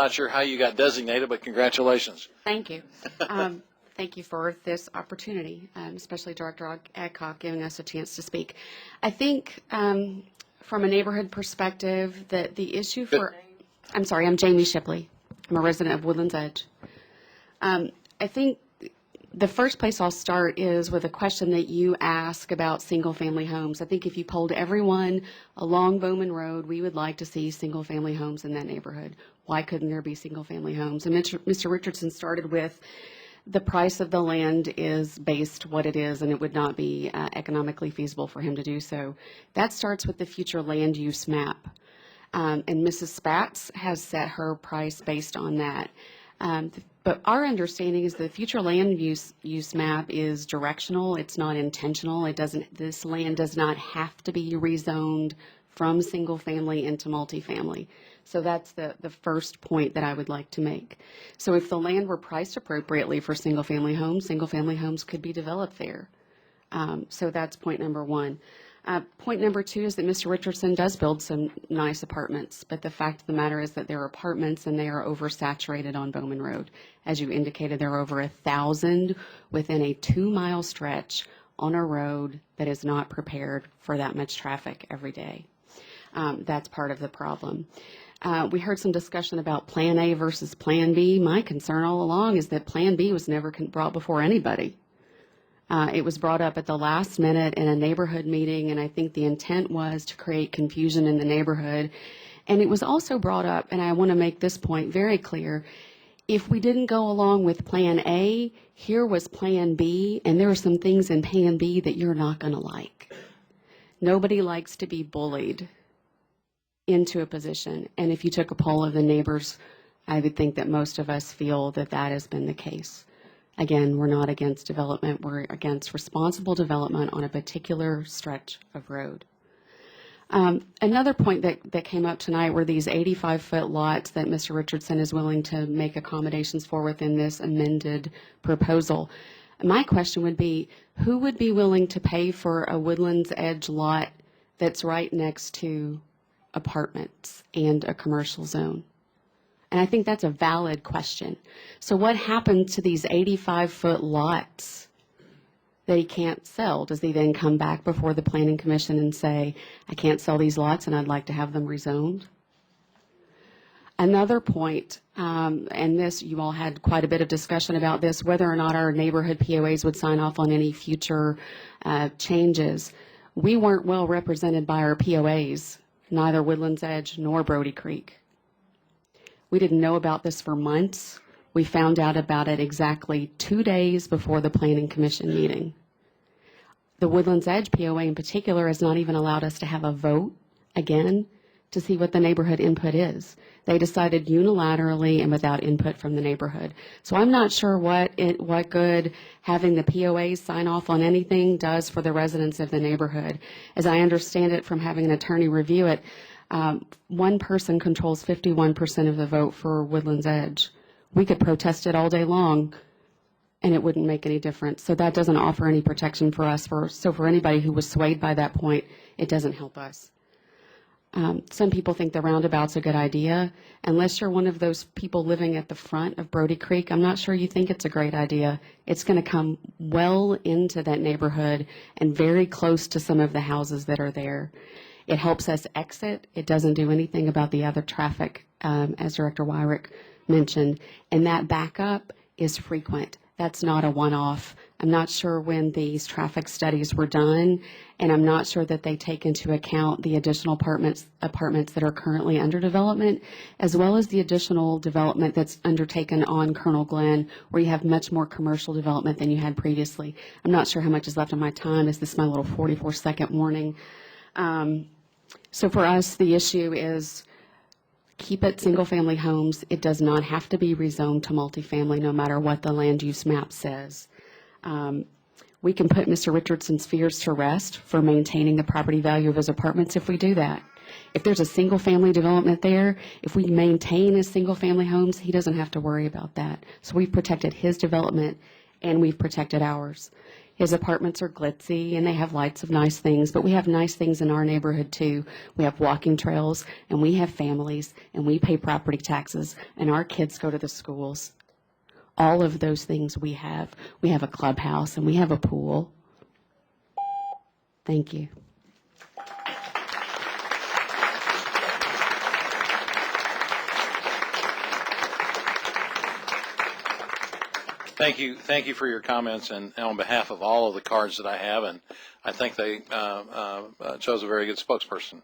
not sure how you got designated, but congratulations. Thank you. Thank you for this opportunity, especially Director Adcock giving us a chance to speak. I think from a neighborhood perspective that the issue for, I'm sorry, I'm Jamie Shipley. I'm a resident of Woodlands Edge. I think the first place I'll start is with a question that you ask about single-family homes. I think if you polled everyone along Bowman Road, we would like to see single-family homes in that neighborhood. Why couldn't there be single-family homes? And Mr. Richardson started with the price of the land is based what it is, and it would not be economically feasible for him to do so. That starts with the future land use map. And Mrs. Spatz has set her price based on that. But our understanding is the future land use map is directional. It's not intentional. This land does not have to be rezoned from single family into multifamily. So that's the first point that I would like to make. So if the land were priced appropriately for single family homes could be developed there. So that's point number one. Point number two is that Mr. Richardson does build some nice apartments, but the fact of the matter is that they're apartments and they are oversaturated on Bowman Road. As you indicated, there are over 1,000 within a 2-mile stretch on a road that is not prepared for that much traffic every day. That's part of the problem. We heard some discussion about Plan A versus Plan B. My concern all along is that Plan B was never brought before anybody. It was brought up at the last minute in a neighborhood meeting, and I think the intent was to create confusion in the neighborhood. And it was also brought up, and I want to make this point very clear, if we didn't go along with Plan A, here was Plan B, and there are some things in Plan B that you're not going to like. Nobody likes to be bullied into a position, and if you took a poll of the neighbors, I would think that most of us feel that that has been the case. Again, we're not against development. We're against responsible development on a particular stretch of road. Another point that came up tonight were these 85-foot lots that Mr. Richardson is willing to make accommodations for within this amended proposal. My question would be, who would be willing to pay for a Woodlands Edge lot that's right next to apartments and a commercial zone? And I think that's a valid question. So what happened to these 85-foot lots that he can't sell? Does he then come back before the Planning Commission and say, I can't sell these lots and I'd like to have them rezoned? Another point, and this, you all had quite a bit of discussion about this, whether or not our neighborhood POAs would sign off on any future changes. We weren't well represented by our POAs, neither Woodlands Edge nor Brody Creek. We didn't know about this for months. We found out about it exactly 2 days before the Planning Commission meeting. The Woodlands Edge POA in particular has not even allowed us to have a vote again to see what the neighborhood input is. They decided unilaterally and without input from the neighborhood. So I'm not sure what good having the POAs sign off on anything does for the residents of the neighborhood. As I understand it from having an attorney review it, one person controls 51% of the vote for Woodlands Edge. We could protest it all day long and it wouldn't make any difference. So that doesn't offer any protection for us. So for anybody who was swayed by that point, it doesn't help us. Some people think the roundabout's a good idea. Unless you're one of those people living at the front of Brody Creek, I'm not sure you think it's a great idea. It's going to come well into that neighborhood and very close to some of the houses that are there. It helps us exit. It doesn't do anything about the other traffic, as Director Wyrick mentioned. And that backup is frequent. That's not a one-off. I'm not sure when these traffic studies were done, and I'm not sure that they take into account the additional apartments that are currently under development, as well as the additional development that's undertaken on Colonel Glenn, where you have much more commercial development than you had previously. I'm not sure how much is left on my time. Is this my little 44-second warning? So for us, the issue is keep it single-family homes. It does not have to be rezoned to multifamily, no matter what the land use map says. We can put Mr. Richardson's fears to rest for maintaining the property value of his apartments if we do that. If there's a single-family development there, if we maintain his single-family homes, he doesn't have to worry about that. So we've protected his development and we've protected ours. His apartments are glitzy and they have lots of nice things, but we have nice things in our neighborhood too. We have walking trails and we have families and we pay property taxes and our kids go to the schools. All of those things we have. We have a clubhouse and we have a pool. Thank you. Thank you for your comments, and on behalf of all of the cards that I have, and I think they chose a very good spokesperson.